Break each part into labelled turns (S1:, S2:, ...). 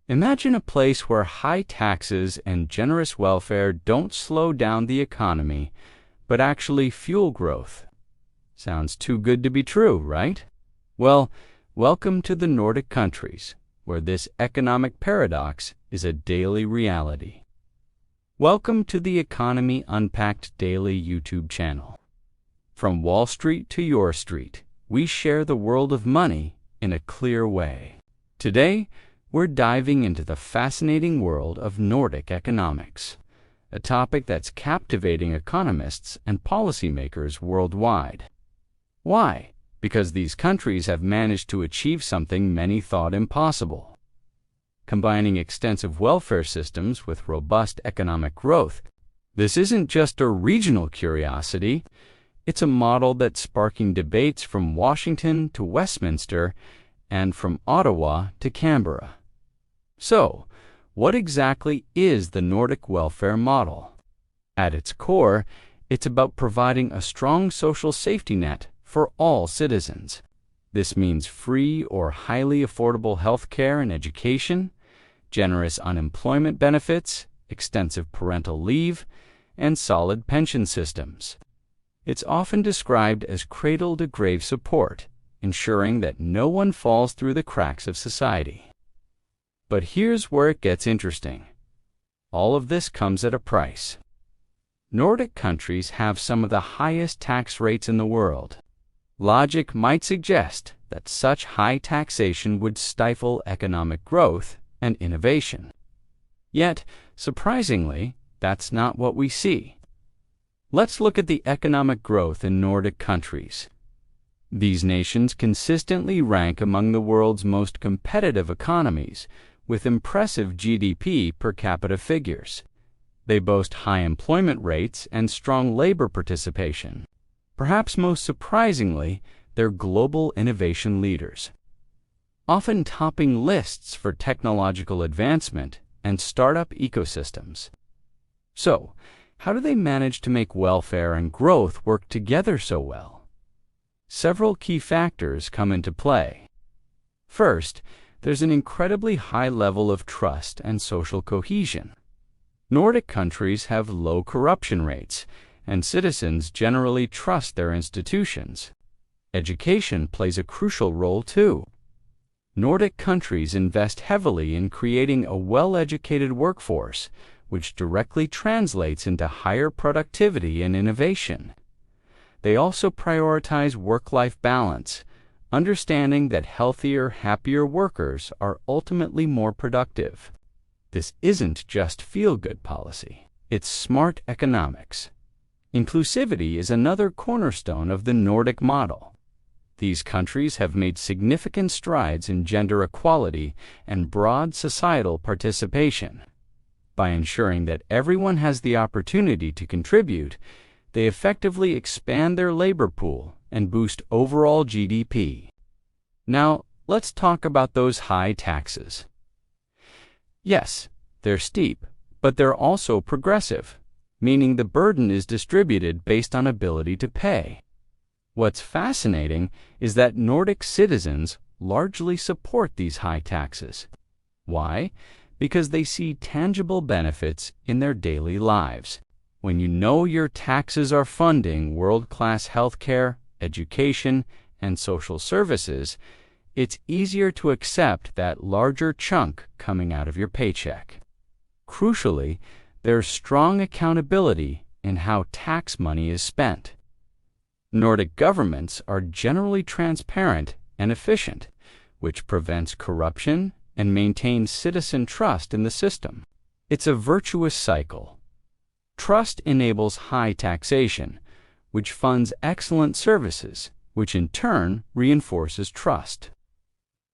S1: Imagine a place where high taxes and generous welfare don't slow down the economy, but actually fuel growth. Sounds too good to be true, right? Well, welcome to the Nordic countries, where this economic paradox is a daily reality. Welcome to the Economy Unpacked Daily YouTube channel. From Wall Street to your street, we share the world of money in a clear way. Today, we're diving into the fascinating world of Nordic economics, a topic that's captivating economists and policymakers worldwide. Why? Because these countries have managed to achieve something many thought impossible. Combining extensive welfare systems with robust economic growth, this isn't just a regional curiosity, it's a model that's sparking debates from Washington to Westminster and from Ottawa to Canberra. So, what exactly is the Nordic welfare model? At its core, it's about providing a strong social safety net for all citizens. This means free or highly affordable health care and education, generous unemployment benefits, extensive parental leave, and solid pension systems. It's often described as cradle-to-grave support, ensuring that no one falls through the cracks of society. But here's where it gets interesting. All of this comes at a price. Nordic countries have some of the highest tax rates in the world. Logic might suggest that such high taxation would stifle economic growth and innovation. Yet, surprisingly, that's not what we see. Let's look at the economic growth in Nordic countries. These nations consistently rank among the world's most competitive economies, with impressive GDP per capita figures. They boast high employment rates and strong labor participation. Perhaps most surprisingly, they're global innovation leaders, often topping lists for technological advancement and startup ecosystems. So, how do they manage to make welfare and growth work together so well? Several key factors come into play. First, there's an incredibly high level of trust and social cohesion. Nordic countries have low corruption rates, and citizens generally trust their institutions. Education plays a crucial role too. Nordic countries invest heavily in creating a well-educated workforce, which directly translates into higher productivity and innovation. They also prioritize work-life balance, understanding that healthier, happier workers are ultimately more productive. This isn't just feel-good policy, it's smart economics. Inclusivity is another cornerstone of the Nordic model. These countries have made significant strides in gender equality and broad societal participation. By ensuring that everyone has the opportunity to contribute, they effectively expand their labor pool and boost overall GDP. Now, let's talk about those high taxes. Yes, they're steep, but they're also progressive, meaning the burden is distributed based on ability to pay. What's fascinating is that Nordic citizens largely support these high taxes. Why? Because they see tangible benefits in their daily lives. When you know your taxes are funding world-class healthcare, education, and social services, it's easier to accept that larger chunk coming out of your paycheck. Crucially, there's strong accountability in how tax money is spent. Nordic governments are generally transparent and efficient, which prevents corruption and maintains citizen trust in the system. It's a virtuous cycle. Trust enables high taxation, which funds excellent services, which in turn reinforces trust.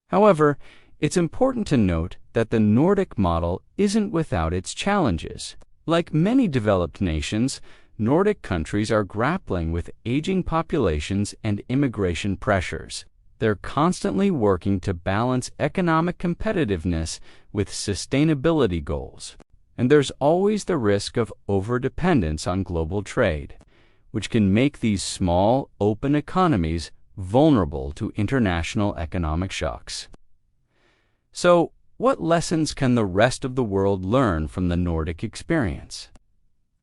S1: However, it's important to note that the Nordic model isn't without its challenges. Like many developed nations, Nordic countries are grappling with aging populations and immigration pressures. They're constantly working to balance economic competitiveness with sustainability goals. And there's always the risk of overdependence on global trade, which can make these small, open economies vulnerable to international economic shocks. So, What lessons can the rest of the world learn from the Nordic experience?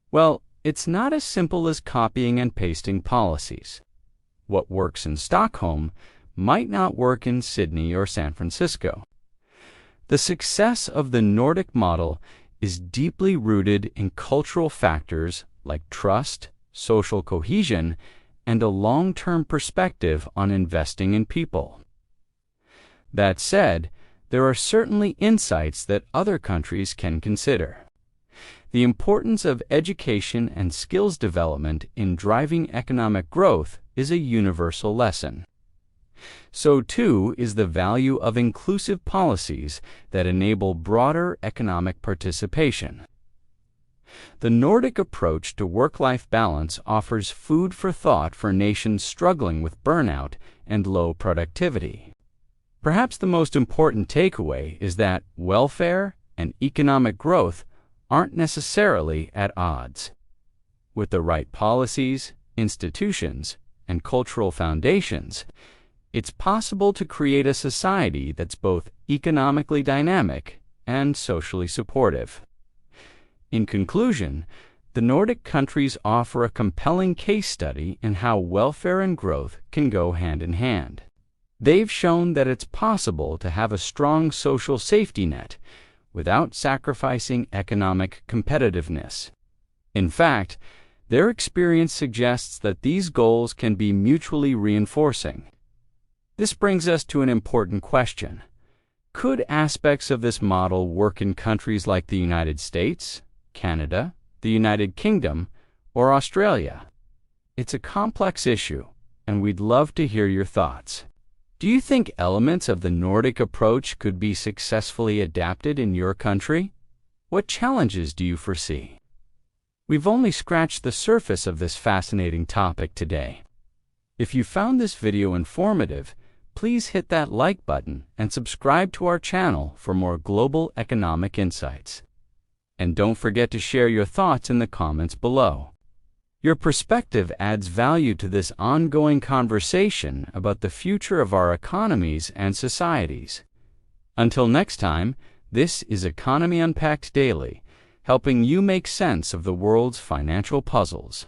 S1: Well, it's not as simple as copying and pasting policies. What works in Stockholm might not work in Sydney or San Francisco. The success of the Nordic model is deeply rooted in cultural factors like trust, social cohesion, and a long-term perspective on investing in people. That said, there are certainly insights that other countries can consider. The importance of education and skills development in driving economic growth is a universal lesson. So too is the value of inclusive policies that enable broader economic participation. The Nordic approach to work-life balance offers food for thought for nations struggling with burnout and low productivity. Perhaps the most important takeaway is that welfare and economic growth aren't necessarily at odds. With the right policies, institutions, and cultural foundations, it's possible to create a society that's both economically dynamic and socially supportive. In conclusion, the Nordic countries offer a compelling case study in how welfare and growth can go hand in hand. They've shown that it's possible to have a strong social safety net without sacrificing economic competitiveness. In fact, their experience suggests that these goals can be mutually reinforcing. This brings us to an important question. Could aspects of this model work in countries like the United States, Canada, the United Kingdom, or Australia? It's a complex issue, and we'd love to hear your thoughts. Do you think elements of the Nordic approach could be successfully adapted in your country? What challenges do you foresee? We've only scratched the surface of this fascinating topic today. If you found this video informative, please hit that like button and subscribe to our channel for more global economic insights. And don't forget to share your thoughts in the comments below. Your perspective adds value to this ongoing conversation about the future of our economies and societies. Until next time, this is Economy Unpacked Daily, helping you make sense of the world's financial puzzles.